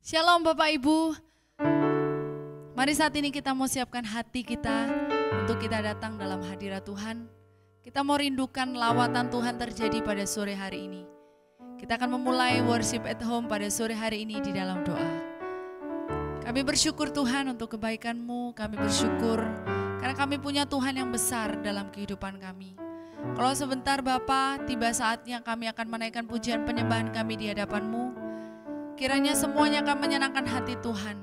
Shalom Bapak Ibu. Mari saat ini kita mau siapkan hati kita untuk kita datang dalam hadirat Tuhan. Kita mau rindukan lawatan Tuhan terjadi pada sore hari ini. Kita akan memulai worship at home pada sore hari ini di dalam doa. Kami bersyukur Tuhan untuk kebaikan-Mu, kami bersyukur karena kami punya Tuhan yang besar dalam kehidupan kami. Kalau sebentar Bapa, tiba saatnya kami akan menaikkan pujian penyembahan kami di hadapan-Mu. Kiranya semuanya akan menyenangkan hati Tuhan.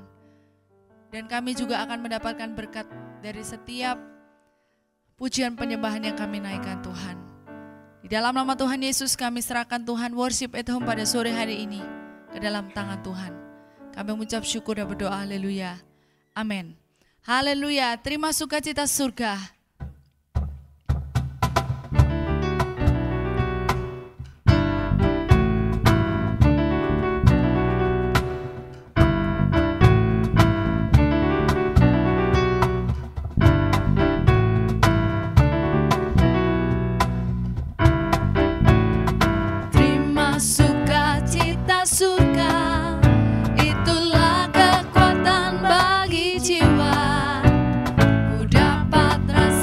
Dan kami juga akan mendapatkan berkat dari setiap pujian penyembahan yang kami naikkan Tuhan. Di dalam nama Tuhan Yesus kami serahkan Tuhan worship at home pada sore hari ini ke dalam tangan Tuhan. Kami mengucap syukur dan berdoa, haleluya. Amin. Haleluya, terima sukacita surga. Surga, itulah kekuatan bagi jiwa. Ku dapat rasakan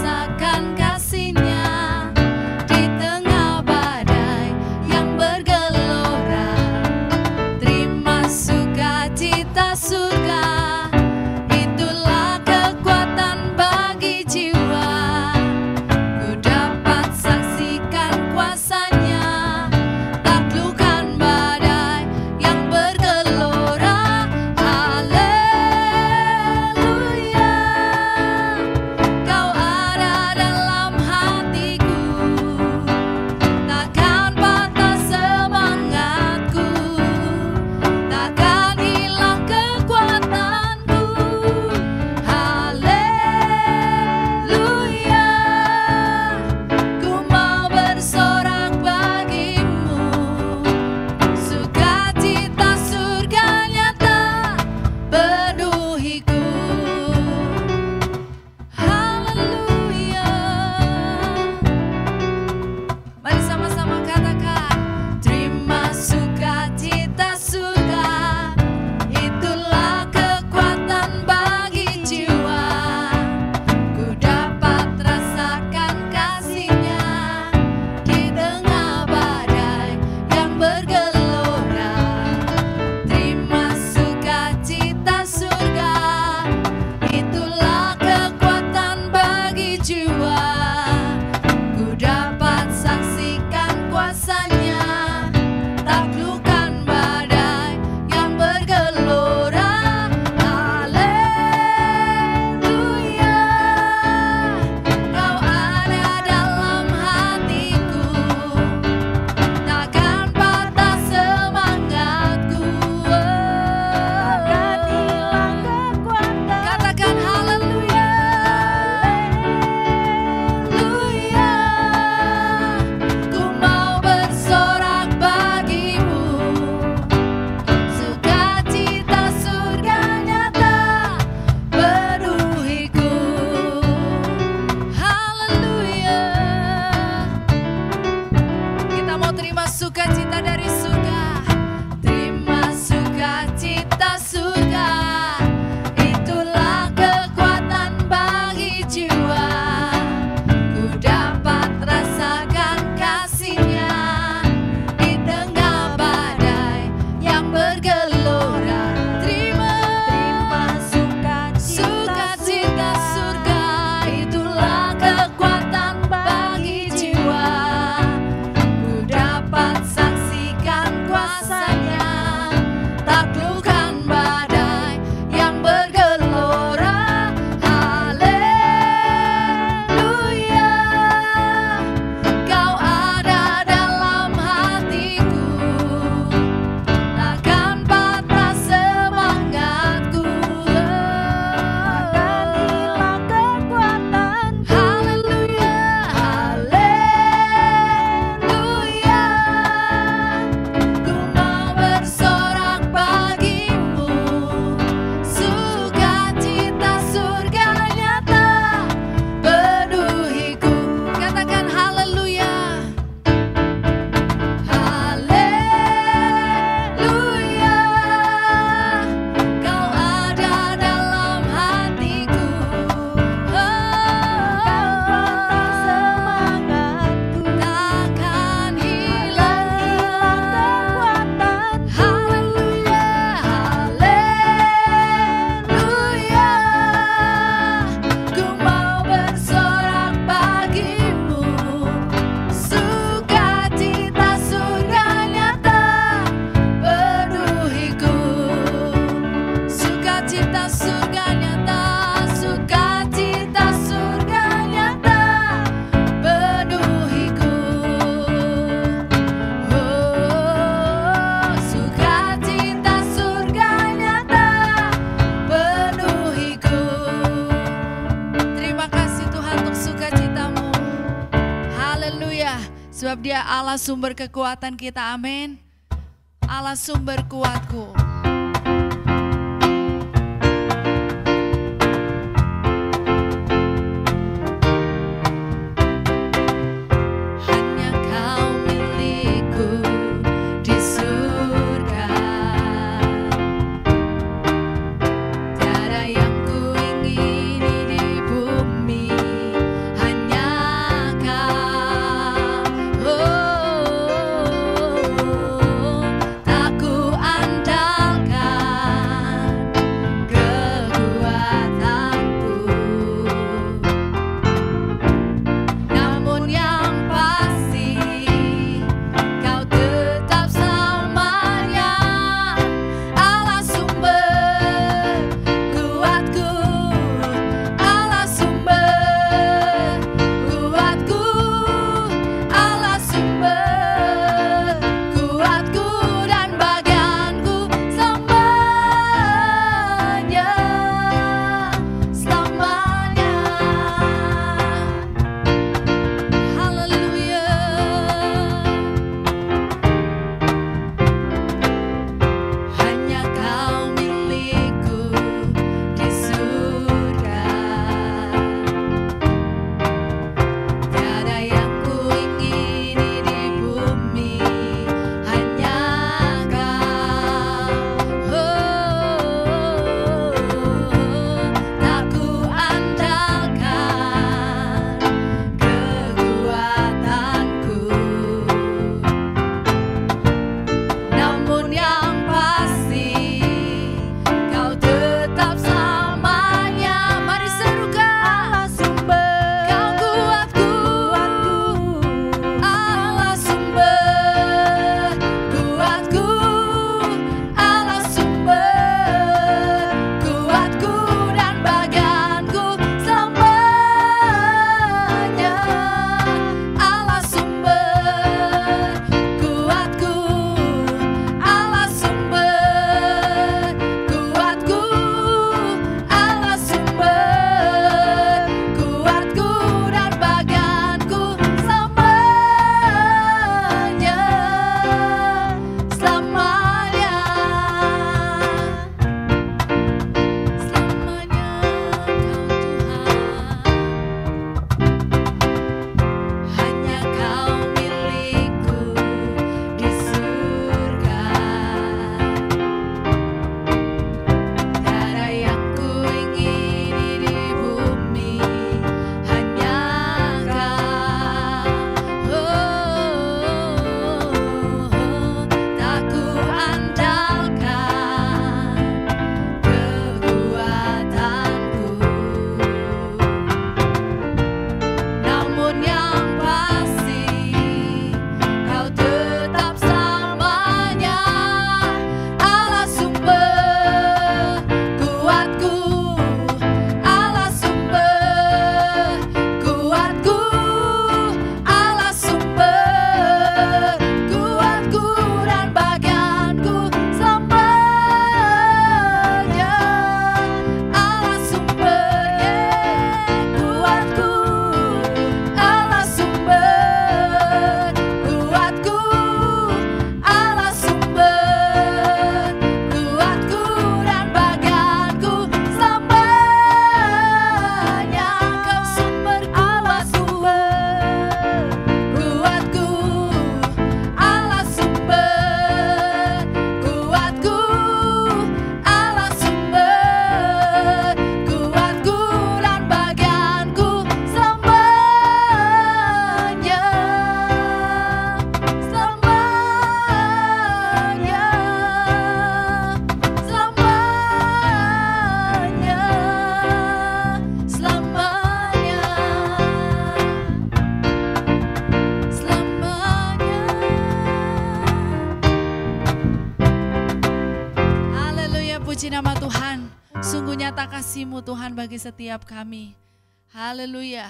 Sebab Dia Allah sumber kekuatan kita, amin. Allah sumber kuatku. nyata kasih-Mu Tuhan bagi setiap kami. Haleluya.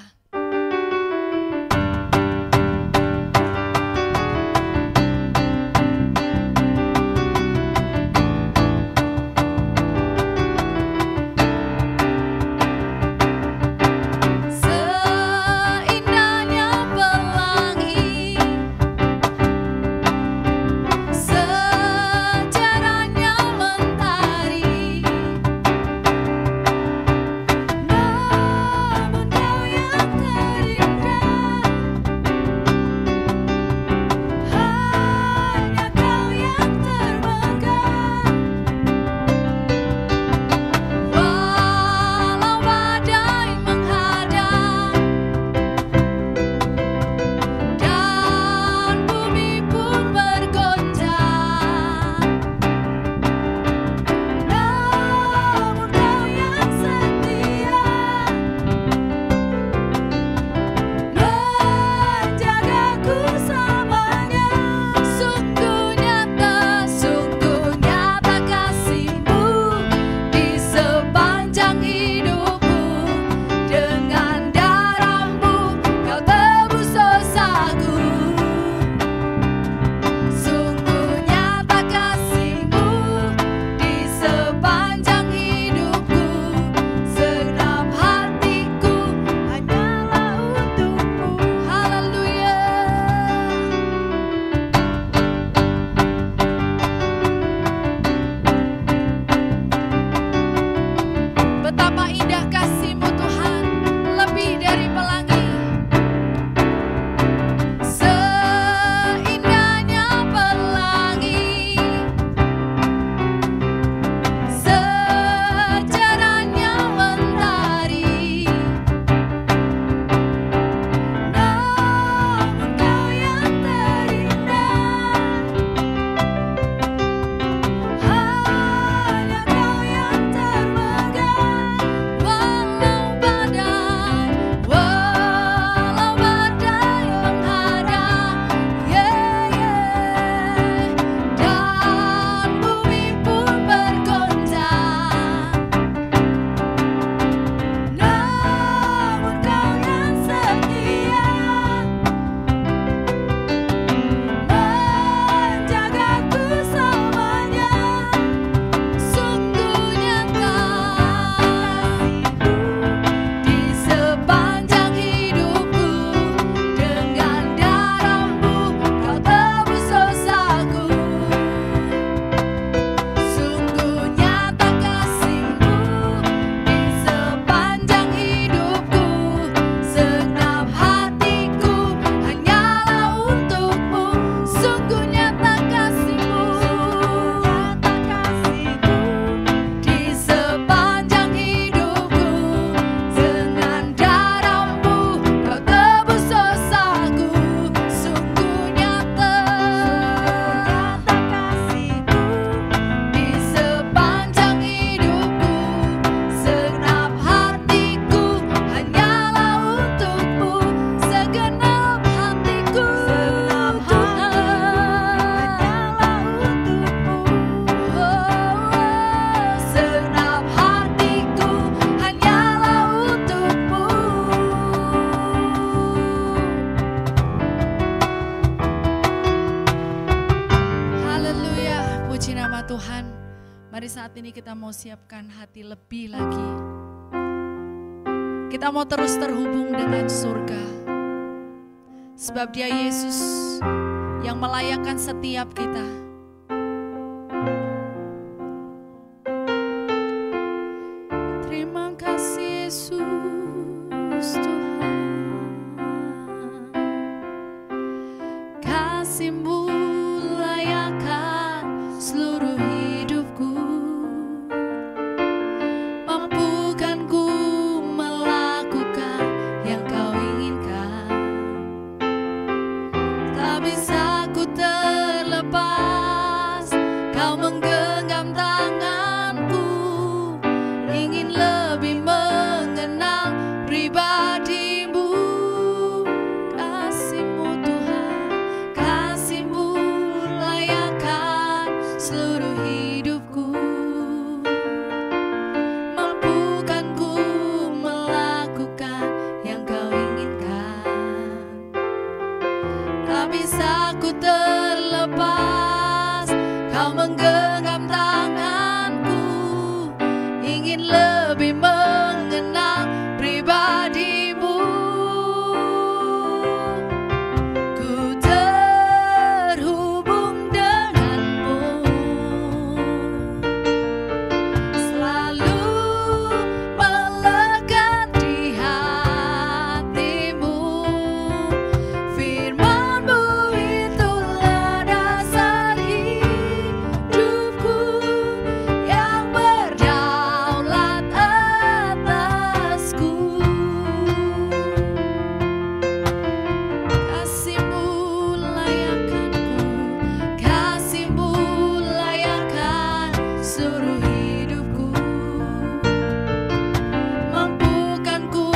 Seindahnya pelangi ini kita mau siapkan hati lebih lagi. Kita mau terus terhubung dengan surga. Sebab Dia Yesus yang melayakkan setiap kita. Terima kasih Yesus Tuhan. Kasih-Mu layakkan seluruh hidupku. Mampukan ku melakukan yang Kau inginkan. Tak bisa ku terlepas, Kau menggenggam tanganku. Ingin lebih mengenal pribadi-Mu. Kasih-Mu Tuhan, kasih-Mu layakkan seluruh hidupku. Mampukan ku melakukan yang Kau inginkan. Tak bisa ku terlepas, Kau menggenggam tanganku. Ingin lebih mengenal pribadi-Mu. Ku terhubung denganmu, selalu melekat di hatimu. Firman-Mu itulah dasar hidupku, yang berdaulat atasku. Kasih-Mu layakkanku, kasih-Mu layakkan seluruh hidupku. Mampukan ku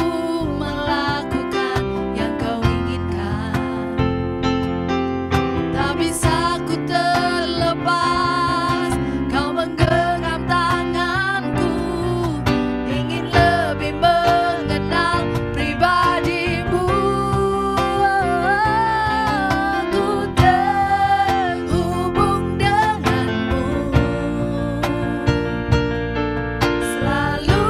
melakukan yang Kau inginkan. Tak bisa ku terlepas, Kau menggenggam tanganku. Ingin lebih mengenal pribadi-Mu. Ku terhubung denganmu, selalu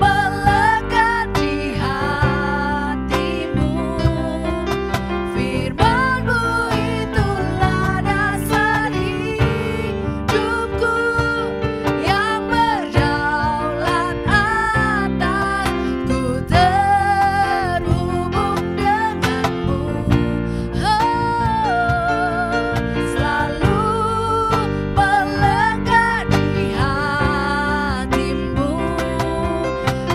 melekat di hatimu. Firman-Mu itulah dasar hidupku, yang berdaulat atas. Ku terhubung denganmu, selalu melekat di hatimu.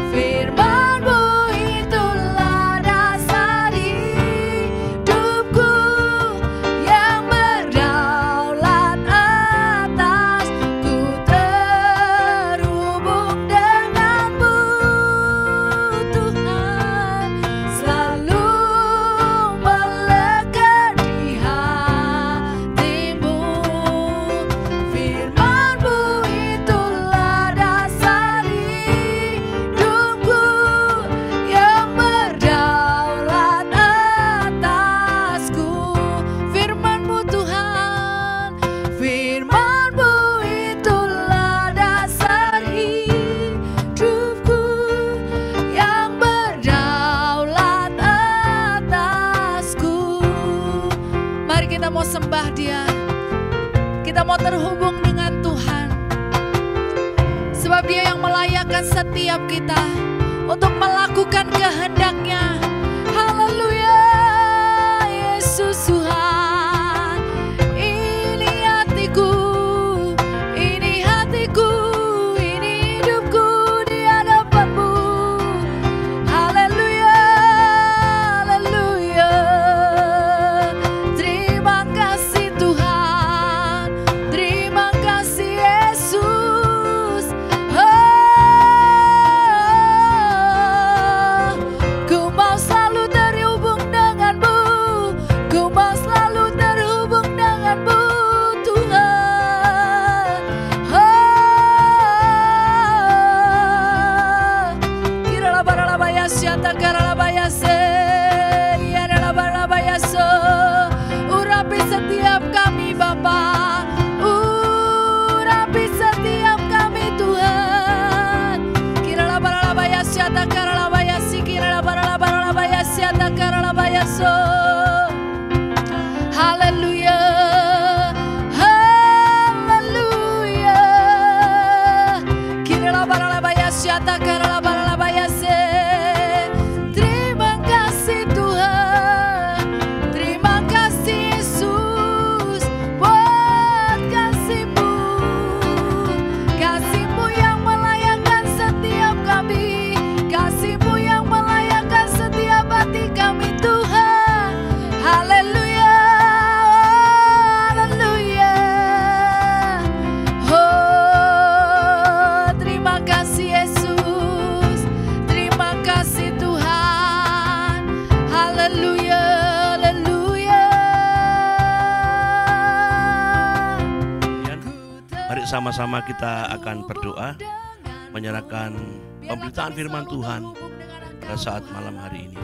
Firman-Mu itulah dasar hidupku, yang berdaulat atas. Ku terhubung denganmu Tuhan, selalu melekat di hatimu. Firman-Mu itulah dasar hidupku, yang berdaulat atasku. Firman-Mu Tuhan, firman-Mu itulah dasar hidupku, yang berdaulat atasku. Mari kita mau sembah Dia. Kita mau terhubung dengan Tuhan. Sebab Dia yang melayakkan setiap kita untuk melakukan kehendak-Nya. Haleluya, Yesus Tuhan. Ini hatiku, ini hatiku, ini hidupku di hadapan-Mu. Haleluya, haleluya. Terima kasih Tuhan, terima kasih Yesus. Ku mau bersama-sama kita akan berdoa, menyerahkan pemberitaan firman Tuhan pada saat malam hari ini.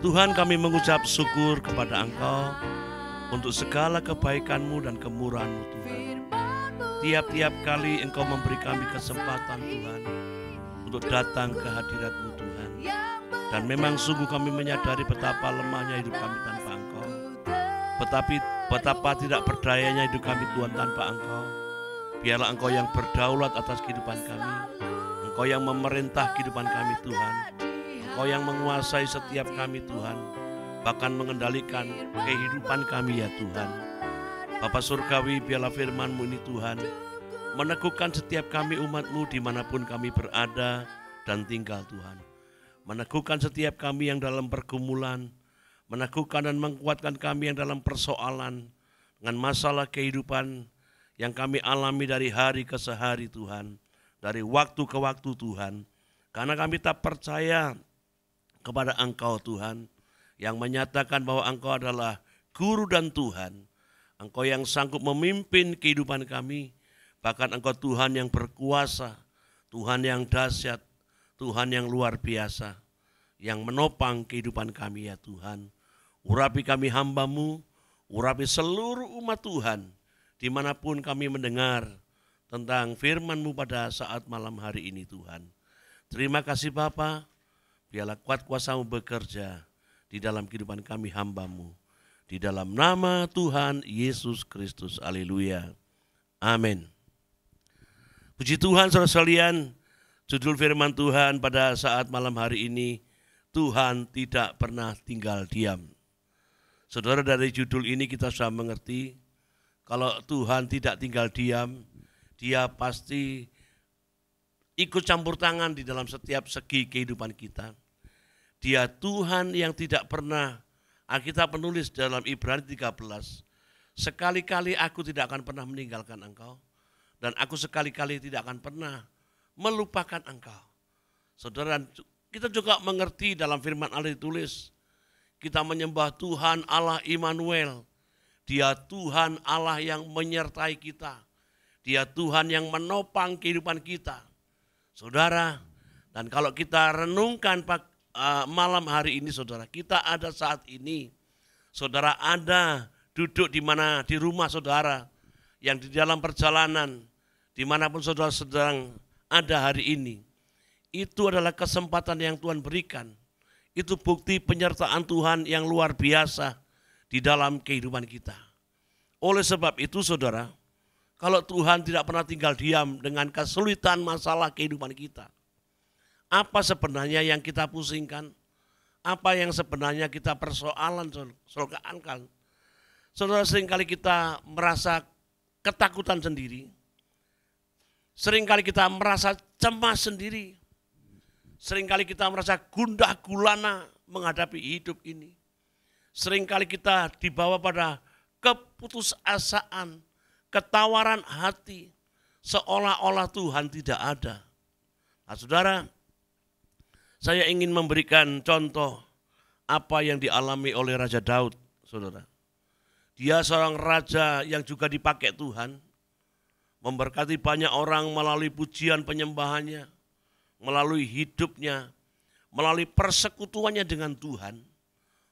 Tuhan, kami mengucap syukur kepada Engkau untuk segala kebaikan-Mu dan kemurahan-Mu Tuhan. Tiap-tiap kali Engkau memberi kami kesempatan Tuhan untuk datang ke hadirat-Mu Tuhan. Dan memang sungguh kami menyadari betapa lemahnya hidup kami tanpa Engkau. Betapa tidak berdayanya hidup kami Tuhan tanpa Engkau. Biarlah Engkau yang berdaulat atas kehidupan kami. Engkau yang memerintah kehidupan kami Tuhan. Engkau yang menguasai setiap kami Tuhan. Bahkan mengendalikan kehidupan kami ya Tuhan. Bapa Surgawi, biarlah firman-Mu ini Tuhan meneguhkan setiap kami umat-Mu dimanapun kami berada dan tinggal Tuhan. Meneguhkan setiap kami yang dalam pergumulan, meneguhkan dan menguatkan kami yang dalam persoalan dengan masalah kehidupan yang kami alami dari hari ke hari Tuhan, dari waktu ke waktu Tuhan. Karena kami tak percaya kepada Engkau Tuhan, yang menyatakan bahwa Engkau adalah Guru dan Tuhan. Engkau yang sanggup memimpin kehidupan kami, bahkan Engkau Tuhan yang berkuasa, Tuhan yang dahsyat, Tuhan yang luar biasa, yang menopang kehidupan kami ya Tuhan. Urapi kami hamba-Mu, urapi seluruh umat Tuhan, dimanapun kami mendengar tentang firman-Mu pada saat malam hari ini Tuhan. Terima kasih Bapa, biarlah kuat kuasa-Mu bekerja di dalam kehidupan kami hamba-Mu. Di dalam nama Tuhan Yesus Kristus, haleluya, amin. Puji Tuhan saudara sekalian, judul firman Tuhan pada saat malam hari ini, Tuhan tidak pernah tinggal diam. Saudara, dari judul ini kita sudah mengerti, kalau Tuhan tidak tinggal diam, Dia pasti ikut campur tangan di dalam setiap segi kehidupan kita. Dia Tuhan yang tidak pernah, Alkitab menulis dalam Ibrani 13, sekali-kali aku tidak akan pernah meninggalkan engkau, dan aku sekali-kali tidak akan pernah melupakan engkau. Saudara, kita juga mengerti dalam firman Allah ditulis, kita menyembah Tuhan Allah Immanuel. Dia Tuhan Allah yang menyertai kita. Dia Tuhan yang menopang kehidupan kita. Saudara, dan kalau kita renungkan malam hari ini saudara, kita ada saat ini. Saudara ada duduk di mana, di rumah saudara, yang di dalam perjalanan, dimanapun saudara sedang ada hari ini. Itu adalah kesempatan yang Tuhan berikan. Itu bukti penyertaan Tuhan yang luar biasa di dalam kehidupan kita. Oleh sebab itu saudara, kalau Tuhan tidak pernah tinggal diam dengan kesulitan masalah kehidupan kita, apa sebenarnya yang kita pusingkan? Apa yang sebenarnya kita persoalan, soalkan? Saudara, seringkali kita merasa ketakutan sendiri. Seringkali kita merasa cemas sendiri. Seringkali kita merasa gundah gulana menghadapi hidup ini. Seringkali kita dibawa pada keputusasaan, ketawaran hati, seolah-olah Tuhan tidak ada. Nah saudara, saya ingin memberikan contoh apa yang dialami oleh Raja Daud, saudara. Dia seorang raja yang juga dipakai Tuhan, memberkati banyak orang melalui pujian penyembahannya, melalui hidupnya, melalui persekutuannya dengan Tuhan,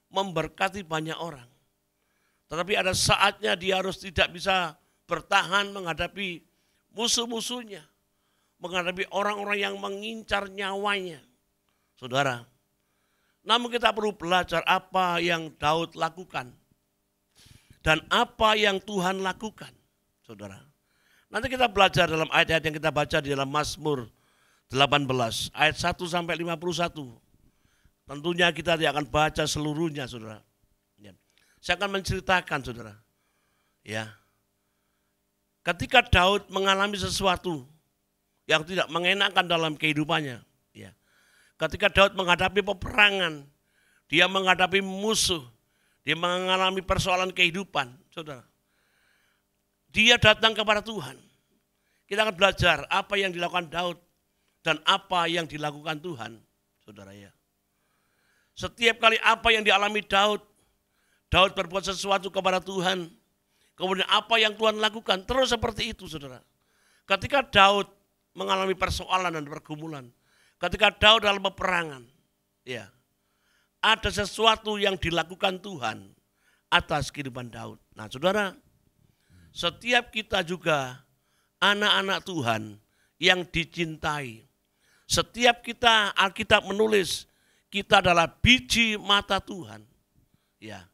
memberkati banyak orang. Tetapi ada saatnya dia harus tidak bisa bertahan menghadapi musuh-musuhnya, menghadapi orang-orang yang mengincar nyawanya. Saudara, namun kita perlu belajar apa yang Daud lakukan dan apa yang Tuhan lakukan, saudara. Nanti kita belajar dalam ayat-ayat yang kita baca di dalam Mazmur 18 ayat 1 sampai 51. Tentunya kita tidak akan baca seluruhnya, saudara. Saya akan menceritakan, saudara. Ya. Ketika Daud mengalami sesuatu yang tidak mengenakan dalam kehidupannya, ya. Ketika Daud menghadapi peperangan, dia menghadapi musuh, dia mengalami persoalan kehidupan, saudara. Dia datang kepada Tuhan. Kita akan belajar apa yang dilakukan Daud dan apa yang dilakukan Tuhan, saudara ya. Setiap kali apa yang dialami Daud berbuat sesuatu kepada Tuhan, kemudian apa yang Tuhan lakukan, terus seperti itu saudara. Ketika Daud mengalami persoalan dan pergumulan, ketika Daud dalam peperangan, ya, ada sesuatu yang dilakukan Tuhan atas kehidupan Daud. Nah, saudara, setiap kita juga anak-anak Tuhan yang dicintai. Setiap kita, Alkitab menulis, kita adalah biji mata Tuhan. Ya,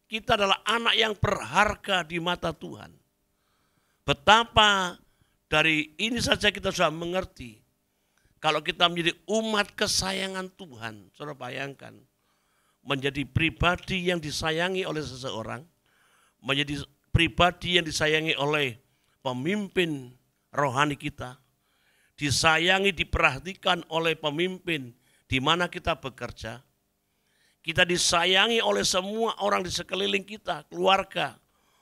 kita adalah anak yang berharga di mata Tuhan. Betapa dari ini saja kita sudah mengerti. Kalau kita menjadi umat kesayangan Tuhan, saudara bayangkan, menjadi pribadi yang disayangi oleh seseorang, menjadi pribadi yang disayangi oleh pemimpin rohani kita, disayangi, diperhatikan oleh pemimpin di mana kita bekerja, kita disayangi oleh semua orang di sekeliling kita, keluarga,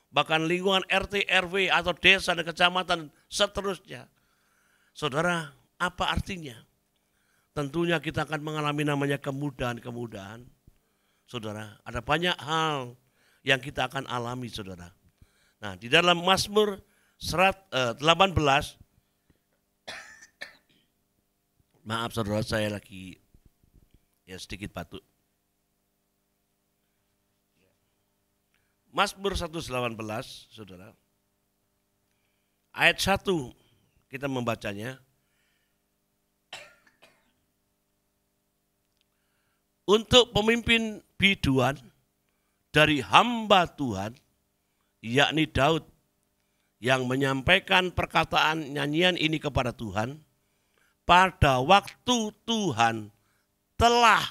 bahkan lingkungan RT, RW atau desa dan kecamatan seterusnya. Saudara, apa artinya? Tentunya kita akan mengalami namanya kemudahan-kemudahan. Saudara, ada banyak hal yang kita akan alami, saudara. Nah, di dalam Mazmur 18, maaf saudara, saya lagi sedikit batuk. Mazmur 118, saudara. Ayat 1 kita membacanya. Untuk pemimpin biduan dari hamba Tuhan, yakni Daud, yang menyampaikan perkataan nyanyian ini kepada Tuhan, pada waktu Tuhan telah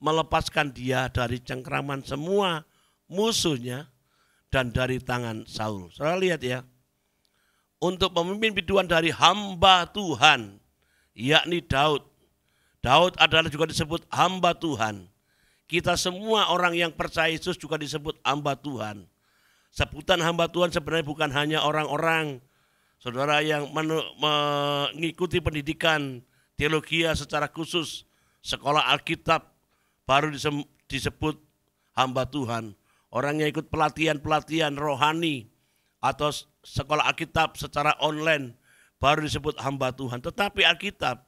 melepaskan dia dari cengkraman semua musuhnya dan dari tangan Saul. Saudara lihat ya, untuk pemimpin biduan dari hamba Tuhan, yakni Daud. Daud adalah juga disebut hamba Tuhan. Kita semua orang yang percaya Yesus juga disebut hamba Tuhan. Sebutan hamba Tuhan sebenarnya bukan hanya orang-orang, saudara, yang mengikuti pendidikan teologi secara khusus, sekolah Alkitab baru disebut hamba Tuhan. Orang yang ikut pelatihan-pelatihan rohani atau sekolah Alkitab secara online baru disebut hamba Tuhan. Tetapi Alkitab,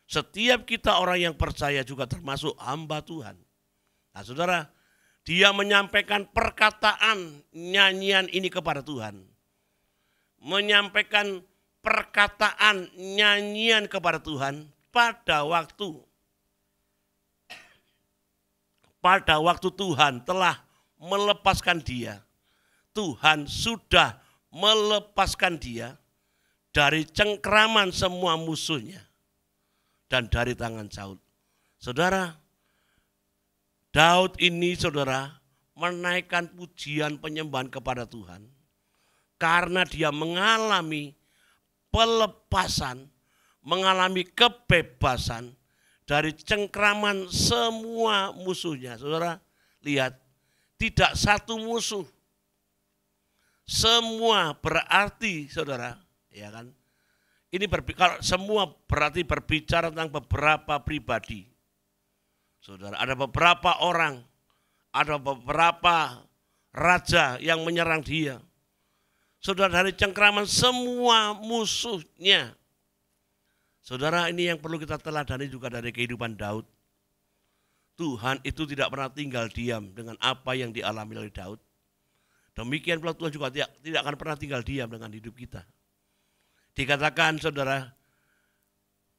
setiap kita orang yang percaya juga termasuk hamba Tuhan. Nah, saudara, dia menyampaikan perkataan nyanyian ini kepada Tuhan. Menyampaikan perkataan nyanyian kepada Tuhan pada waktu Tuhan telah melepaskan dia. Tuhan sudah melepaskan dia dari cengkraman semua musuhnya dan dari tangan Saul. Saudara, Daud ini, saudara, menaikkan pujian penyembahan kepada Tuhan karena dia mengalami pelepasan, mengalami kebebasan dari cengkraman semua musuhnya. Saudara, lihat, tidak satu musuh. Semua berarti, saudara, ya kan? Ini kalau semua berarti berbicara tentang beberapa pribadi. Saudara, ada beberapa orang, ada beberapa raja yang menyerang dia. Saudara, dari cengkraman semua musuhnya. Saudara, ini yang perlu kita teladani juga dari kehidupan Daud. Tuhan itu tidak pernah tinggal diam dengan apa yang dialami oleh Daud. Demikian pula Tuhan juga tidak akan pernah tinggal diam dengan hidup kita. Dikatakan, saudara,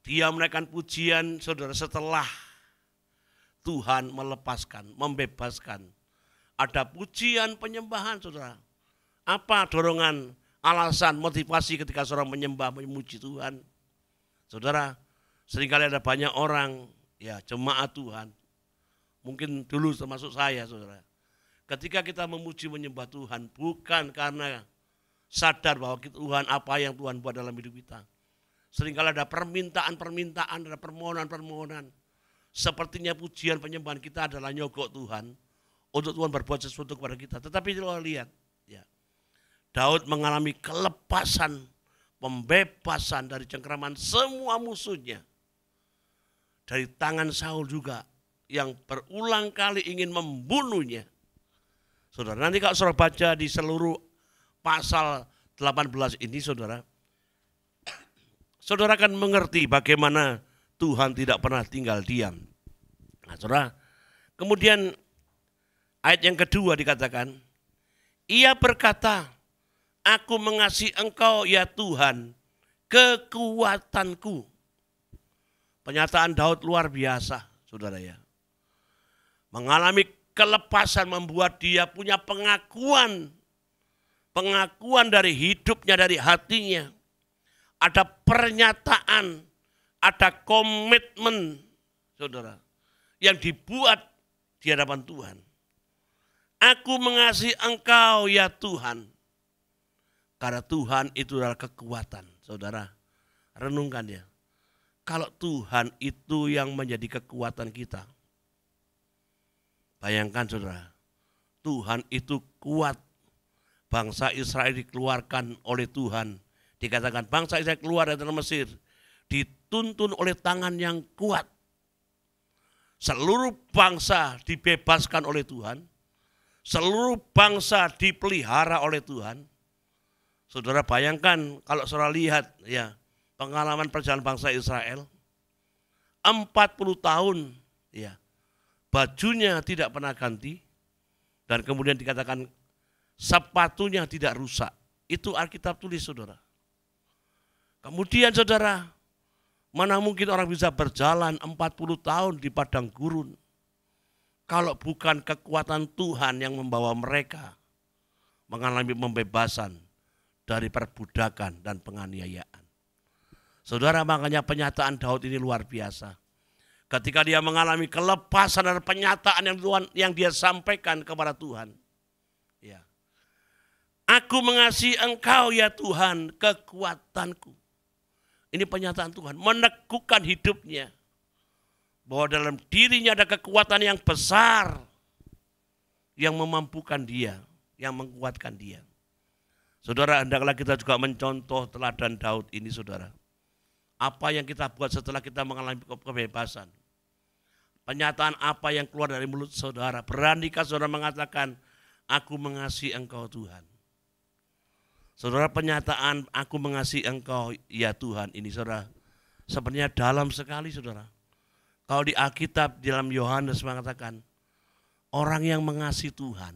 dia menaikkan pujian, saudara, setelah Tuhan melepaskan, membebaskan. Ada pujian penyembahan, saudara. Apa dorongan, alasan, motivasi ketika seorang menyembah, memuji Tuhan? Saudara, seringkali ada banyak orang, ya, jemaat Tuhan. Mungkin dulu termasuk saya, saudara. Ketika kita memuji menyembah Tuhan, bukan karena sadar bahwa Tuhan, apa yang Tuhan buat dalam hidup kita. Seringkali ada permintaan-permintaan, ada permohonan-permohonan. Sepertinya pujian penyembahan kita adalah nyogok Tuhan untuk Tuhan berbuat sesuatu kepada kita. Tetapi kalau lihat, ya, Daud mengalami kelepasan, pembebasan dari cengkraman semua musuhnya. Dari tangan Saul juga yang berulang kali ingin membunuhnya. Saudara, nanti kalau saudara baca di seluruh pasal 18 ini, saudara, saudara akan mengerti bagaimana Tuhan tidak pernah tinggal diam. Nah, saudara, kemudian ayat yang kedua dikatakan, ia berkata, aku mengasihi engkau ya Tuhan, kekuatanku. Pernyataan Daud luar biasa, saudara ya. Mengalami kelepasan membuat dia punya pengakuan dari hidupnya, dari hatinya. Ada pernyataan, ada komitmen, saudara, yang dibuat di hadapan Tuhan. Aku mengasihi engkau ya Tuhan. Karena Tuhan itu adalah kekuatan, saudara. Renungkan ya. Kalau Tuhan itu yang menjadi kekuatan kita. Bayangkan saudara, Tuhan itu kuat. Bangsa Israel dikeluarkan oleh Tuhan. Dikatakan bangsa Israel keluar dari tanah Mesir. Dituntun oleh tangan yang kuat. Seluruh bangsa dibebaskan oleh Tuhan. Seluruh bangsa dipelihara oleh Tuhan. Saudara bayangkan kalau saudara lihat ya pengalaman perjalanan bangsa Israel. 40 tahun ya. Bajunya tidak pernah ganti, dan kemudian dikatakan sepatunya tidak rusak. Itu Alkitab tulis saudara. Kemudian saudara, mana mungkin orang bisa berjalan 40 tahun di padang gurun, kalau bukan kekuatan Tuhan yang membawa mereka mengalami pembebasan dari perbudakan dan penganiayaan. Saudara, makanya pernyataan Daud ini luar biasa. Ketika dia mengalami kelepasan dan pernyataan yang dia sampaikan kepada Tuhan. Ya. Aku mengasihi engkau ya Tuhan, kekuatanku. Ini pernyataan Tuhan, meneguhkan hidupnya. Bahwa dalam dirinya ada kekuatan yang besar. Yang memampukan dia, yang menguatkan dia. Saudara, hendaklah kita juga mencontoh teladan Daud ini saudara. Apa yang kita buat setelah kita mengalami kebebasan. Pernyataan apa yang keluar dari mulut saudara. Beranikah saudara mengatakan, aku mengasihi engkau Tuhan. Saudara, pernyataan aku mengasihi engkau ya Tuhan ini saudara. Sebenarnya dalam sekali saudara. Kalau di Alkitab dalam Yohanes mengatakan, orang yang mengasihi Tuhan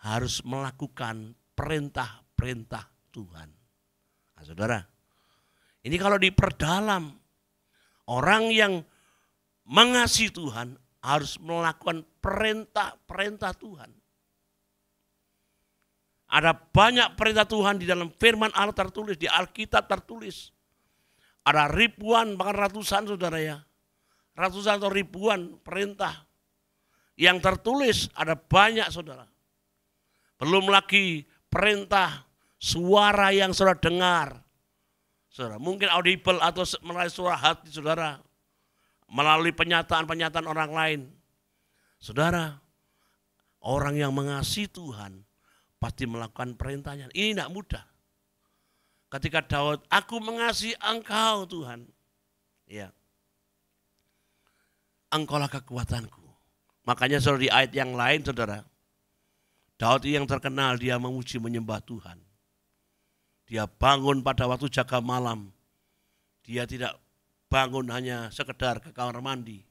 harus melakukan perintah-perintah Tuhan. Nah, saudara, ini kalau diperdalam, orang yang mengasihi Tuhan harus melakukan perintah-perintah Tuhan. Ada banyak perintah Tuhan di dalam firman Allah tertulis, di Alkitab tertulis. Ada ribuan, bahkan ratusan saudara ya. Ratusan atau ribuan perintah yang tertulis, ada banyak saudara. Belum lagi perintah suara yang saudara dengar. Saudara, mungkin audible atau melalui suara hati saudara. Melalui pernyataan-pernyataan orang lain. Saudara, orang yang mengasihi Tuhan pasti melakukan perintahnya. Ini tidak mudah. Ketika Daud, aku mengasihi engkau Tuhan. Ya. Engkaulah kekuatanku. Makanya saudara di ayat yang lain saudara. Daud yang terkenal dia memuji menyembah Tuhan. Dia bangun pada waktu jaga malam. Dia tidak bangun hanya sekedar ke kamar mandi.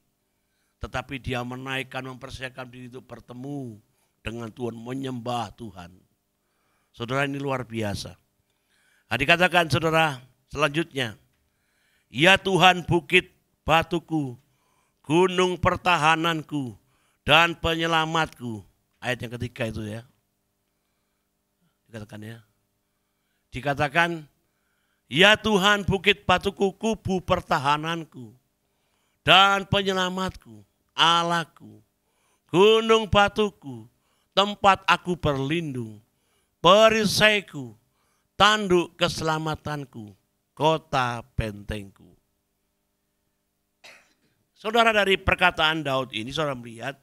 Tetapi dia menaikkan, mempersiapkan diri untuk bertemu dengan Tuhan, menyembah Tuhan. Saudara, ini luar biasa. Nah, dikatakan saudara selanjutnya. Ya Tuhan bukit batuku, gunung pertahananku, dan penyelamatku. Ayat yang ketiga itu ya. Dikatakan ya. Dikatakan, ya Tuhan bukit batuku, kubu pertahananku, dan penyelamatku, Allahku, gunung batuku, tempat aku berlindung, perisaiku, tanduk keselamatanku, kota bentengku. Saudara, dari perkataan Daud ini saudara melihat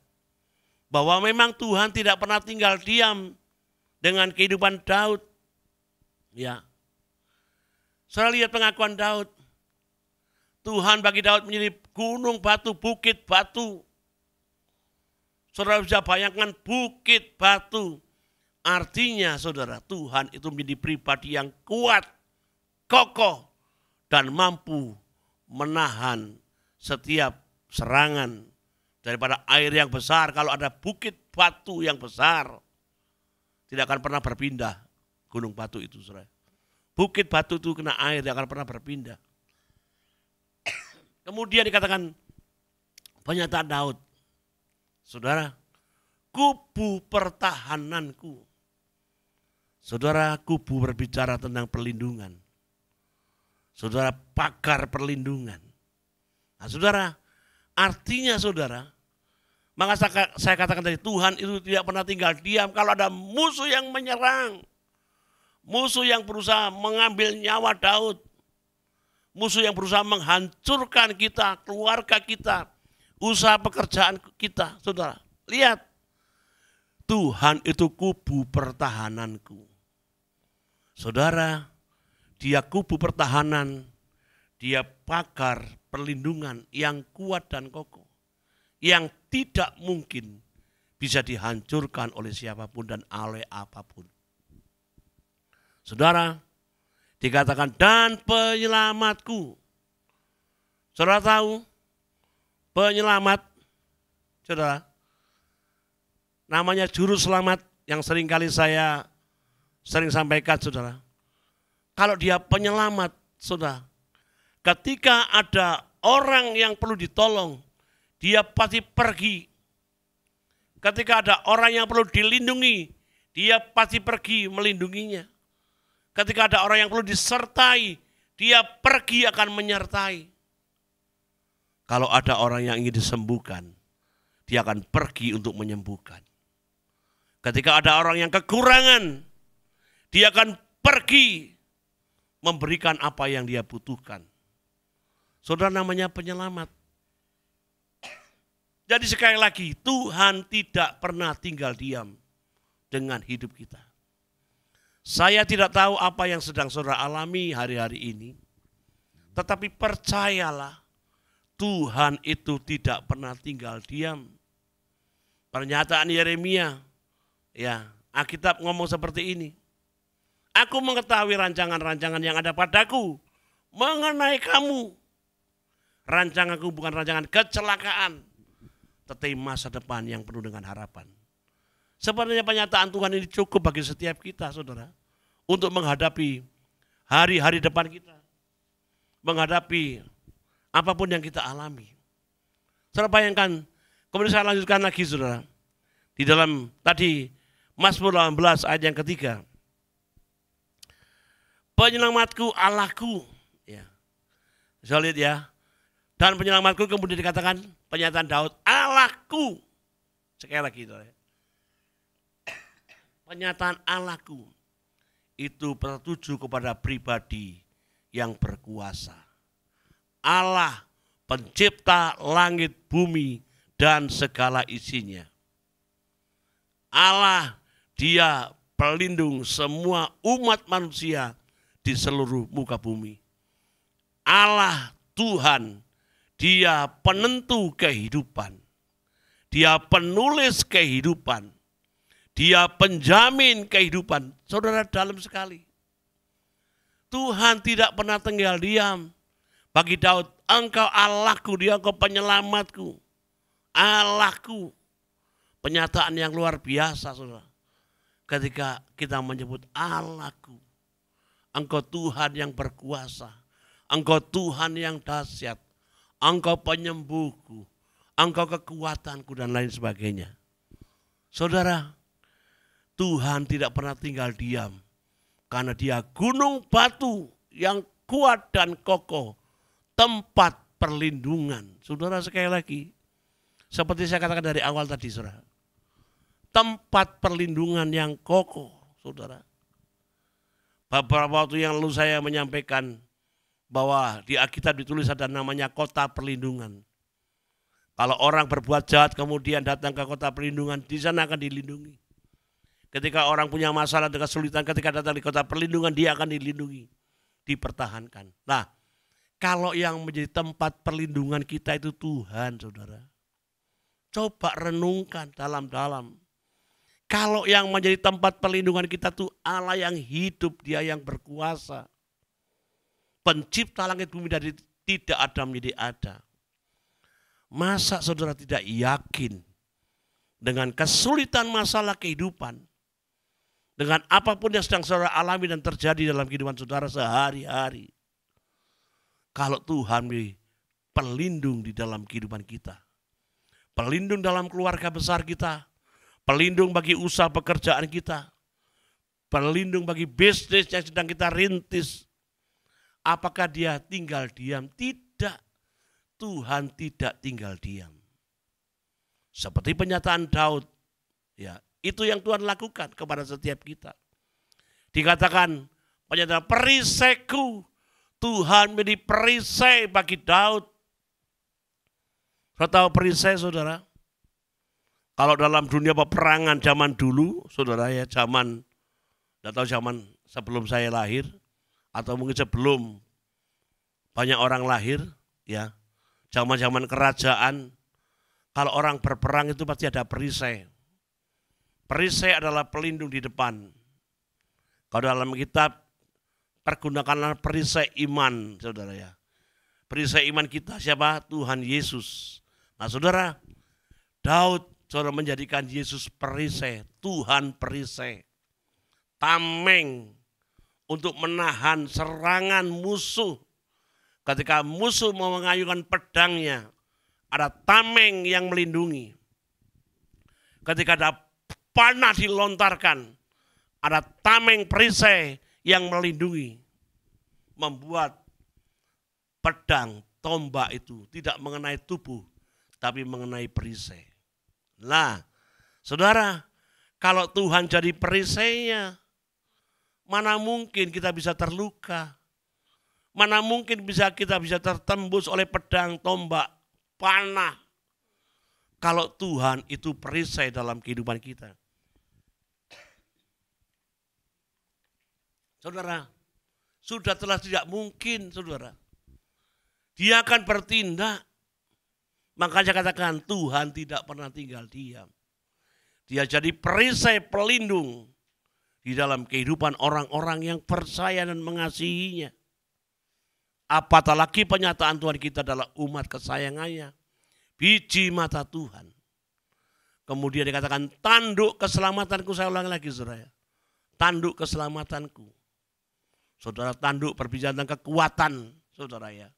bahwa memang Tuhan tidak pernah tinggal diam dengan kehidupan Daud. Ya. Saudara lihat pengakuan Daud. Tuhan bagi Daud menjadi gunung batu, bukit batu. Saudara bisa bayangkan bukit batu. Artinya saudara, Tuhan itu menjadi pribadi yang kuat, kokoh, dan mampu menahan setiap serangan daripada air yang besar. Kalau ada bukit batu yang besar, tidak akan pernah berpindah gunung batu itu, saudara. Bukit batu itu kena air, tidak akan pernah berpindah. Kemudian dikatakan pernyataan Daud, saudara, kubu pertahananku. Saudara, kubu berbicara tentang perlindungan. Saudara, pagar perlindungan. Nah, saudara, artinya saudara, maka saya katakan tadi, Tuhan itu tidak pernah tinggal diam kalau ada musuh yang menyerang. Musuh yang berusaha mengambil nyawa Daud. Musuh yang berusaha menghancurkan kita, keluarga kita, usaha pekerjaan kita. Saudara, lihat. Tuhan itu kubu pertahananku. Saudara, dia kubu pertahanan, dia pagar perlindungan yang kuat dan kokoh. Yang tidak mungkin bisa dihancurkan oleh siapapun dan oleh apapun. Saudara, dikatakan dan penyelamatku. Saudara tahu penyelamat, saudara, namanya juru selamat yang seringkali saya sering sampaikan, saudara. Kalau dia penyelamat, saudara, ketika ada orang yang perlu ditolong, dia pasti pergi. Ketika ada orang yang perlu dilindungi, dia pasti pergi melindunginya. Ketika ada orang yang perlu disertai, dia pergi akan menyertai. Kalau ada orang yang ingin disembuhkan, dia akan pergi untuk menyembuhkan. Ketika ada orang yang kekurangan, dia akan pergi memberikan apa yang dia butuhkan. Saudara, namanya penyelamat. Jadi sekali lagi, Tuhan tidak pernah tinggal diam dengan hidup kita. Saya tidak tahu apa yang sedang saudara alami hari-hari ini. Tetapi percayalah, Tuhan itu tidak pernah tinggal diam. Pernyataan Yeremia, ya, Alkitab ngomong seperti ini. Aku mengetahui rancangan-rancangan yang ada padaku mengenai kamu. Rancanganku bukan rancangan kecelakaan, tetapi masa depan yang penuh dengan harapan. Sebenarnya pernyataan Tuhan ini cukup bagi setiap kita, saudara, untuk menghadapi hari-hari depan kita, menghadapi apapun yang kita alami. Saudara bayangkan, kemudian saya lanjutkan lagi, saudara, di dalam tadi Mazmur 18 ayat yang ketiga. Penyelamatku Allahku, ya, saya lihat ya, dan penyelamatku kemudian dikatakan pernyataan Daud, Allahku. Sekali lagi, saudara. Pernyataan Allahku itu tertuju kepada pribadi yang berkuasa. Allah pencipta langit, bumi, dan segala isinya. Allah, dia pelindung semua umat manusia di seluruh muka bumi. Allah Tuhan, dia penentu kehidupan. Dia penulis kehidupan. Dia penjamin kehidupan. Saudara, dalam sekali. Tuhan tidak pernah tinggal diam. Bagi Daud, engkau Allahku, dia engkau penyelamatku. Allahku. Pernyataan yang luar biasa, saudara. Ketika kita menyebut Allahku. Engkau Tuhan yang berkuasa. Engkau Tuhan yang dahsyat. Engkau penyembuhku. Engkau kekuatanku dan lain sebagainya. Saudara, Tuhan tidak pernah tinggal diam. Karena dia gunung batu yang kuat dan kokoh. Tempat perlindungan. Saudara, sekali lagi. Seperti saya katakan dari awal tadi, saudara. Tempat perlindungan yang kokoh, saudara. Beberapa waktu yang lalu saya menyampaikan bahwa di Alkitab ditulis ada namanya kota perlindungan. Kalau orang berbuat jahat kemudian datang ke kota perlindungan, di sana akan dilindungi. Ketika orang punya masalah dengan kesulitan, ketika datang di kota perlindungan, dia akan dilindungi, dipertahankan. Nah, kalau yang menjadi tempat perlindungan kita itu Tuhan, saudara. Coba renungkan dalam-dalam. Kalau yang menjadi tempat perlindungan kita itu Allah yang hidup, dia yang berkuasa. pencipta langit bumi dari tidak ada menjadi ada. Masa saudara tidak yakin dengan kesulitan masalah kehidupan, dengan apapun yang sedang saudara alami dan terjadi dalam kehidupan saudara sehari-hari, kalau Tuhan pelindung di dalam kehidupan kita, pelindung dalam keluarga besar kita, pelindung bagi usaha pekerjaan kita, pelindung bagi bisnis yang sedang kita rintis, apakah dia tinggal diam? Tidak. Tuhan tidak tinggal diam. Seperti penyataan Daud, ya, itu yang Tuhan lakukan kepada setiap kita. Dikatakan penyataan perisaiku, Tuhan menjadi perisai bagi Daud. Saudara tahu perisai, saudara? Kalau dalam dunia peperangan zaman dulu, saudara ya, tidak tahu zaman sebelum saya lahir, atau mungkin sebelum banyak orang lahir, ya, zaman-zaman kerajaan, kalau orang berperang itu pasti ada perisai. Perisai adalah pelindung di depan. Kalau dalam kitab, pergunakanlah perisai iman, saudara ya. Perisai iman kita siapa? Tuhan Yesus. Nah saudara, Daud saudara menjadikan Yesus perisai, Tuhan perisai. Tameng untuk menahan serangan musuh. Ketika musuh mau mengayunkan pedangnya, ada tameng yang melindungi. Ketika ada panah dilontarkan, ada tameng perisai yang melindungi. Membuat pedang, tombak itu tidak mengenai tubuh, tapi mengenai perisai. Nah, saudara, kalau Tuhan jadi perisainya, mana mungkin kita bisa terluka? Mana mungkin kita bisa tertembus oleh pedang, tombak, panah. Kalau Tuhan itu perisai dalam kehidupan kita. Saudara, sudah telah tidak mungkin, saudara. Dia akan bertindak. Makanya katakan Tuhan tidak pernah tinggal diam. Dia jadi perisai pelindung di dalam kehidupan orang-orang yang percaya dan mengasihinya. Apatah lagi penyataan Tuhan kita adalah umat kesayangannya, biji mata Tuhan. Kemudian dikatakan tanduk keselamatanku, saya ulangi lagi saudara. Tanduk keselamatanku. Saudara, tanduk berbicara tentang kekuatan saudara ya.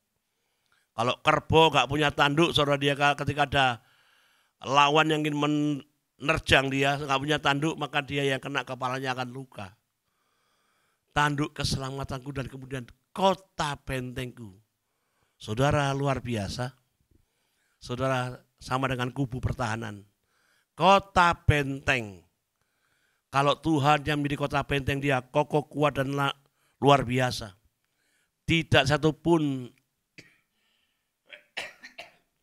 Kalau kerbau gak punya tanduk, saudara, dia ketika ada lawan yang ingin menerjang dia, gak punya tanduk, maka dia yang kena kepalanya akan luka. Tanduk keselamatanku dan kemudian kota bentengku. Saudara, luar biasa. Saudara, sama dengan kubu pertahanan. Kota benteng. Kalau Tuhan yang menjadi kota benteng, dia kokoh, kuat dan luar biasa. Tidak satupun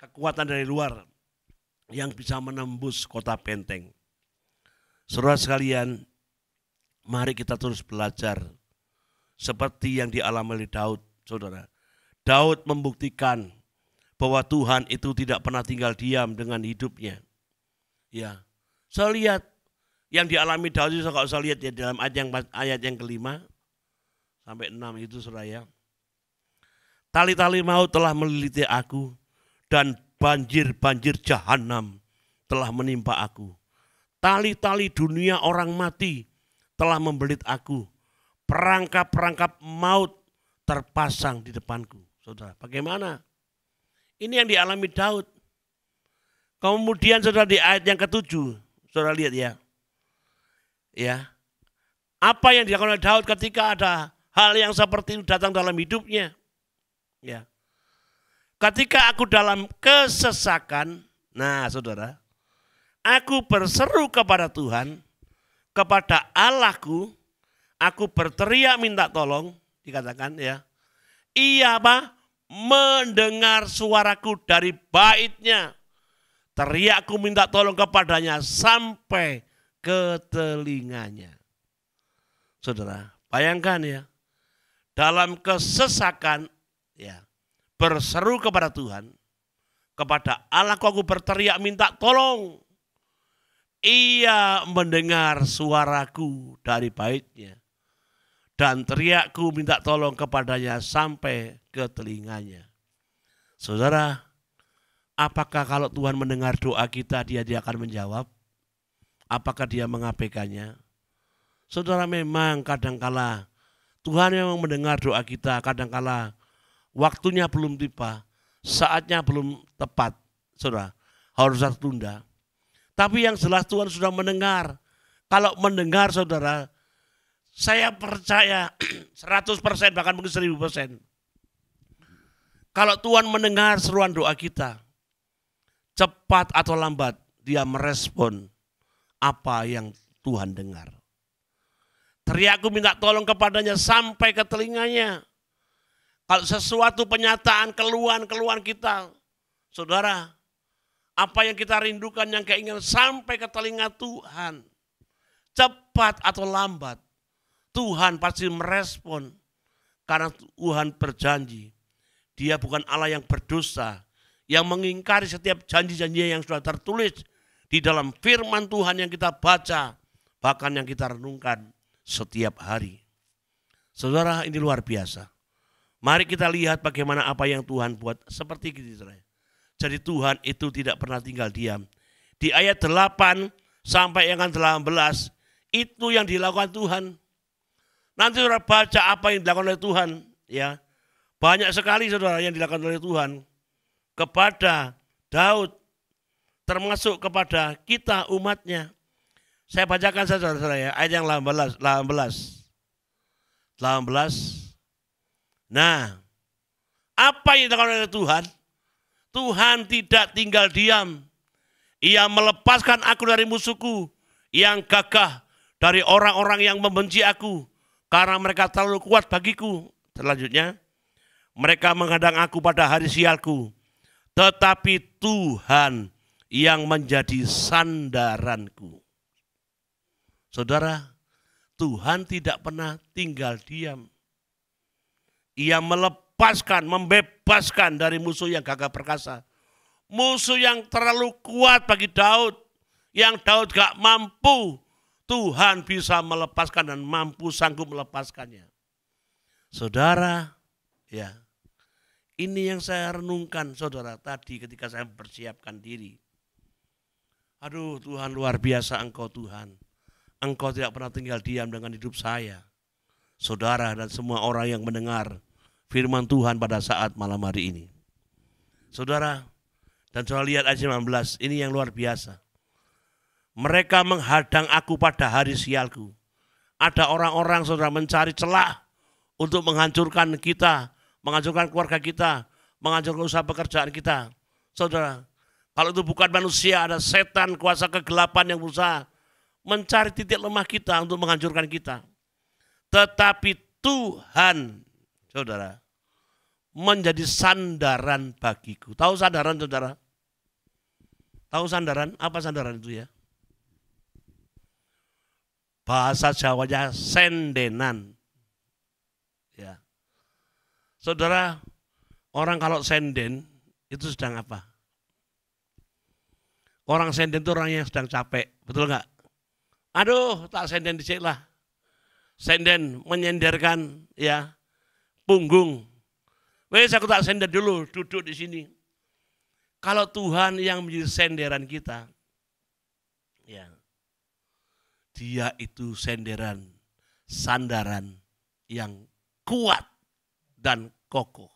kekuatan dari luar yang bisa menembus kota benteng. Saudara sekalian, mari kita terus belajar seperti yang dialami oleh Daud, saudara. Daud membuktikan bahwa Tuhan itu tidak pernah tinggal diam dengan hidupnya. Ya, saya lihat yang dialami Daud itu, kalau saya lihat ya dalam ayat yang kelima sampai 6 itu, saudara ya. Tali-tali maut telah meliliti aku dan banjir-banjir jahanam telah menimpa aku. Tali-tali dunia orang mati telah membelit aku. Perangkap-perangkap maut terpasang di depanku. Saudara, bagaimana? Ini yang dialami Daud. Kemudian saudara di ayat yang ke-7, saudara lihat ya. Ya. Apa yang dilakukan oleh Daud ketika ada hal yang seperti itu datang dalam hidupnya? Ya. Ketika aku dalam kesesakan, nah saudara, aku berseru kepada Tuhan, kepada Allahku, aku berteriak minta tolong, dikatakan ya. Ia apa? Mendengar suaraku dari baitnya. Teriakku minta tolong kepadanya sampai ke telinganya. Saudara, bayangkan ya. Dalam kesesakan ya, berseru kepada Tuhan, kepada Allahku aku berteriak minta tolong. Ia mendengar suaraku dari baitnya. dan teriakku minta tolong kepadanya sampai ke telinganya. Saudara, apakah kalau Tuhan mendengar doa kita, dia akan menjawab? Apakah dia mengabaikannya? Saudara, memang kadangkala Tuhan memang mendengar doa kita, kadangkala waktunya belum tiba, saatnya belum tepat, saudara, harus tertunda. Tapi yang jelas Tuhan sudah mendengar. Kalau mendengar, saudara, saya percaya 100%, bahkan mungkin 1000%. Kalau Tuhan mendengar seruan doa kita, cepat atau lambat dia merespon apa yang Tuhan dengar. Teriakku minta tolong kepadanya sampai ke telinganya. Kalau sesuatu penyataan keluhan kita, saudara, apa yang kita rindukan, yang keinginan sampai ke telinga Tuhan, cepat atau lambat, Tuhan pasti merespon. Karena Tuhan berjanji, dia bukan Allah yang berdosa, yang mengingkari setiap janji-janji yang sudah tertulis di dalam firman Tuhan yang kita baca, bahkan yang kita renungkan setiap hari. Saudara, ini luar biasa. Mari kita lihat bagaimana apa yang Tuhan buat seperti gitu. Jadi Tuhan itu tidak pernah tinggal diam. Di ayat 8 sampai yang 18 itu yang dilakukan Tuhan. Nanti saudara baca apa yang dilakukan oleh Tuhan, ya. Banyak sekali saudara yang dilakukan oleh Tuhan kepada Daud, termasuk kepada kita umatnya. Saya bacakan saudara-saudara ya, ayat yang 18. Nah, apa yang dilakukan oleh Tuhan? Tuhan tidak tinggal diam. Ia melepaskan aku dari musuhku yang gagah, dari orang-orang yang membenci aku, karena mereka terlalu kuat bagiku. Selanjutnya, mereka menghadang aku pada hari sialku, tetapi Tuhan yang menjadi sandaranku. Saudara, Tuhan tidak pernah tinggal diam. Ia melepaskan, membebaskan dari musuh yang gagah perkasa. Musuh yang terlalu kuat bagi Daud, yang Daud gak mampu, Tuhan bisa melepaskan dan mampu sanggup melepaskannya. Saudara, ya, ini yang saya renungkan saudara tadi ketika saya mempersiapkan diri. Aduh Tuhan, luar biasa Engkau Tuhan. Engkau tidak pernah tinggal diam dengan hidup saya, saudara dan semua orang yang mendengar firman Tuhan pada saat malam hari ini. Saudara, dan saudara lihat ayat 19, ini yang luar biasa. Mereka menghadang aku pada hari sialku. Ada orang-orang saudara mencari celah untuk menghancurkan kita, menghancurkan keluarga kita, menghancurkan usaha pekerjaan kita. Saudara, kalau itu bukan manusia, ada setan kuasa kegelapan yang berusaha mencari titik lemah kita untuk menghancurkan kita. Tetapi Tuhan, saudara, menjadi sandaran bagiku. Tahu sandaran saudara? Tahu sandaran? Apa sandaran itu ya? Bahasa Jawanya sendenan. Ya. Saudara, orang kalau senden itu sedang apa? Orang senden itu orang yang sedang capek, betul enggak? Aduh, tak senden dicek lah. Senden menyenderkan ya punggung. Wes aku tak senden dulu, duduk di sini. Kalau Tuhan yang menjadi senderan kita, ya, Dia itu senderan, sandaran yang kuat dan kokoh.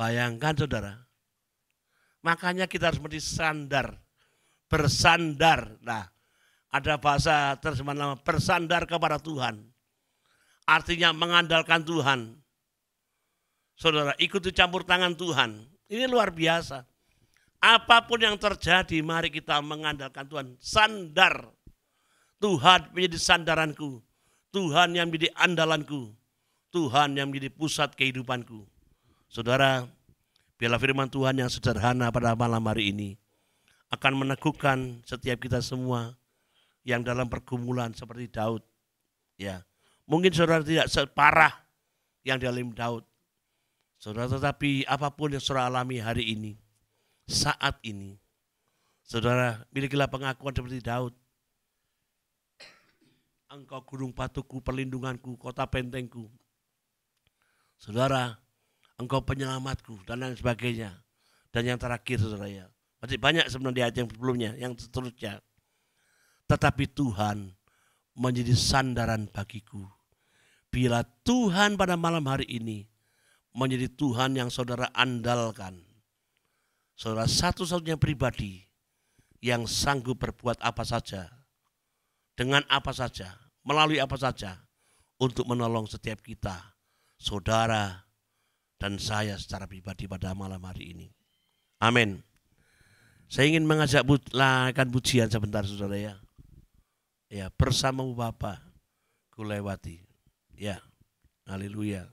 Bayangkan saudara, makanya kita harus menjadi sandar, bersandar. Nah, ada bahasa terjemahan lama, bersandar kepada Tuhan. Artinya mengandalkan Tuhan. Saudara, ikuti campur tangan Tuhan. Ini luar biasa. Apapun yang terjadi, mari kita mengandalkan Tuhan. Sandar. Tuhan menjadi sandaranku. Tuhan yang menjadi andalanku. Tuhan yang menjadi pusat kehidupanku. Saudara, biarlah firman Tuhan yang sederhana pada malam hari ini akan meneguhkan setiap kita semua yang dalam pergumulan seperti Daud. Ya, mungkin saudara tidak separah yang dialami Daud. Saudara, tetapi apapun yang saudara alami hari ini, saat ini, saudara milikilah pengakuan seperti Daud. Engkau gunung batuku, perlindunganku, kota bentengku. Saudara, Engkau penyelamatku, dan lain sebagainya. Dan yang terakhir, saudara ya, masih banyak sebenarnya di ayat yang sebelumnya, yang seterusnya. Tetapi Tuhan menjadi sandaran bagiku. Bila Tuhan pada malam hari ini menjadi Tuhan yang saudara andalkan, saudara satu-satunya pribadi yang sanggup berbuat apa saja, dengan apa saja, melalui apa saja, untuk menolong setiap kita, saudara dan saya secara pribadi pada malam hari ini. Amin. Saya ingin mengajak lakukan pujian sebentar, saudara ya. Ya, bersamamu Bapa, ku lewati. Ya, haleluya.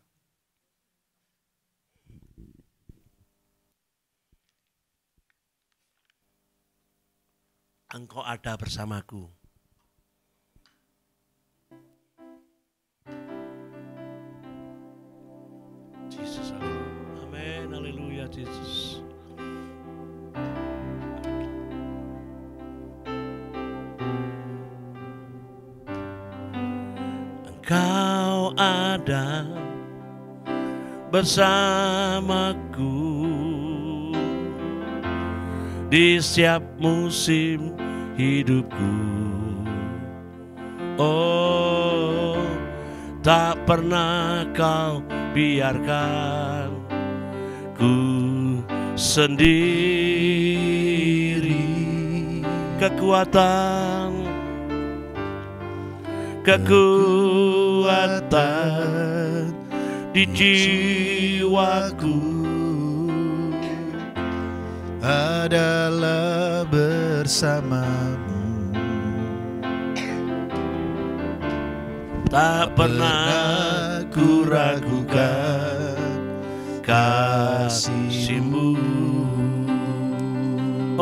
Engkau ada bersamaku. Jesus, amin, haleluya, Jesus. Engkau ada bersamaku di setiap musim hidupku. Oh, tak pernah kau biarkan ku sendiri. Kekuatan di jiwaku adalah bersamamu. Tak pernah ku ragukan kasih-Mu.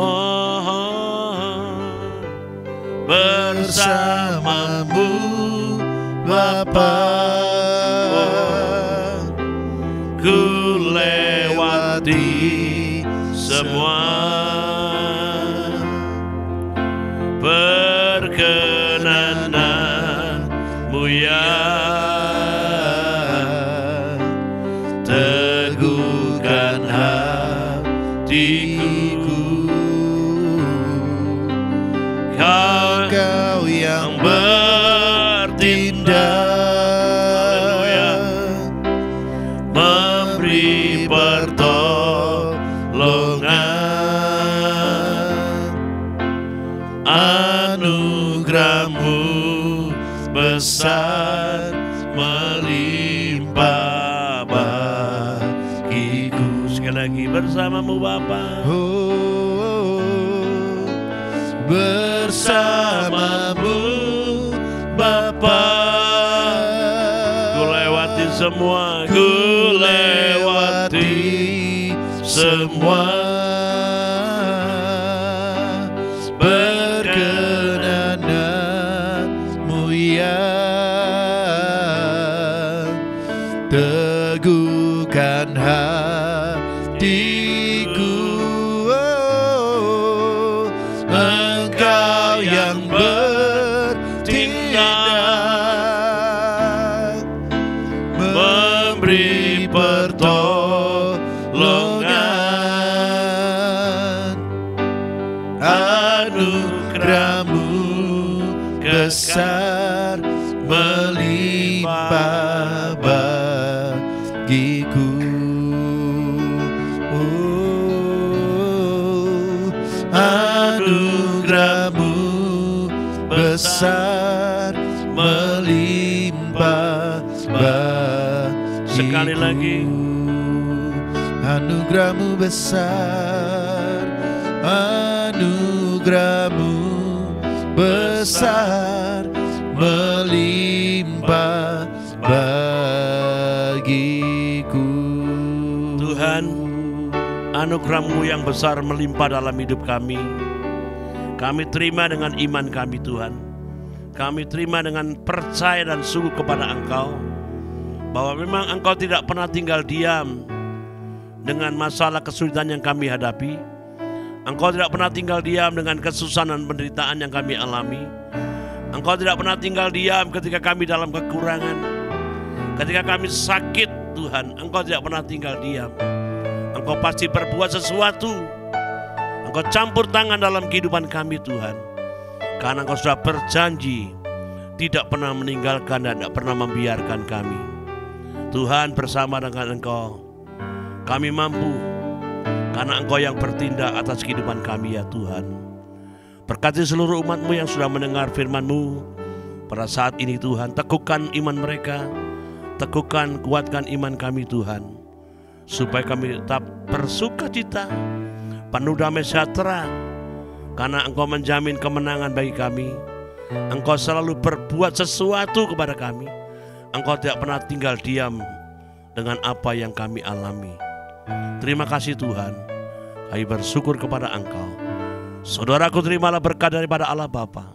Oh, bersamamu Bapa, ku lewati semua perkenanan-Mu ya. Teguhkan hatiku, Kau yang bertindak, memberi pertolongan. Anugerah-Mu besar melimpah bagiku. Sekali lagi, bersamamu Bapa. Bersamamu Bapa, ku lewati semua, ku lewati semua perkenanan-Mu ya. Teguhkan hatiku, oh, Engkau yang bertindak, memberi pertolongan. Anugerah-Mu besar melimpah bagiku. Oh, anugerah-Mu besar melimpah bagiku. Sekali lagi, anugerah-Mu besar, anugerah-Mu besar melimpah bagiku. Tuhan, anugerah-Mu yang besar melimpah dalam hidup kami. Kami terima dengan iman kami, Tuhan. Kami terima dengan percaya dan sungguh kepada Engkau, bahwa memang Engkau tidak pernah tinggal diam dengan masalah kesulitan yang kami hadapi. Engkau tidak pernah tinggal diam dengan kesusahan dan penderitaan yang kami alami. Engkau tidak pernah tinggal diam ketika kami dalam kekurangan. Ketika kami sakit Tuhan, Engkau tidak pernah tinggal diam. Engkau pasti berbuat sesuatu. Engkau campur tangan dalam kehidupan kami Tuhan. Karena Engkau sudah berjanji tidak pernah meninggalkan dan tidak pernah membiarkan kami. Tuhan, bersama dengan Engkau kami mampu, karena Engkau yang bertindak atas kehidupan kami ya Tuhan. Berkati seluruh umat-Mu yang sudah mendengar firman-Mu pada saat ini Tuhan. Teguhkan iman mereka, teguhkan, kuatkan iman kami Tuhan, supaya kami tetap bersukacita, penuh damai sejahtera, karena Engkau menjamin kemenangan bagi kami. Engkau selalu berbuat sesuatu kepada kami. Engkau tidak pernah tinggal diam dengan apa yang kami alami. Terima kasih Tuhan, kami bersyukur kepada Engkau. Saudaraku, terimalah berkat daripada Allah Bapa,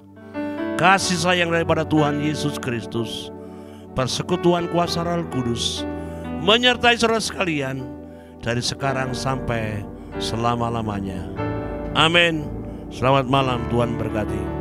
kasih sayang daripada Tuhan Yesus Kristus, persekutuan kuasa Roh Kudus menyertai saudara sekalian dari sekarang sampai selama-lamanya. Amin. Selamat malam, Tuhan berkati.